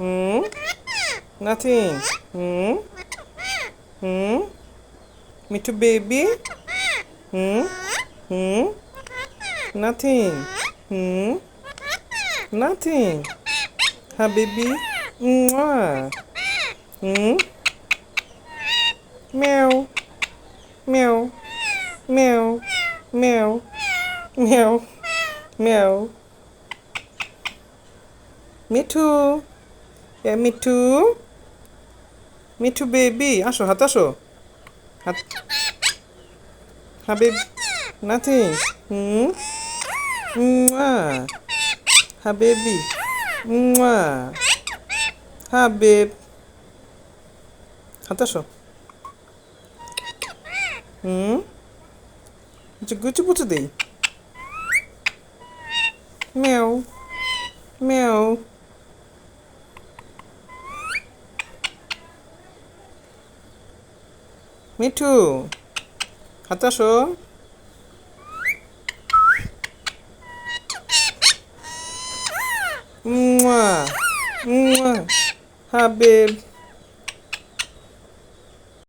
Hmm? Nothing. Hmm? Hmm? Me too, baby? Hmm? Hmm? Nothing. Hmm? Nothing. Habibi? Mwah. Hmm? Meow. Meow. Meow. Meow. Meow. Meow. Me too. Yeah, me too. Me too, baby. আসো হাত আসো হাত Habib nothing. হুম হাবিবি হাবিব হাত আসো হুম গুচু পুচু দেই মেও মেও মিঠু হাত আসো হাবিব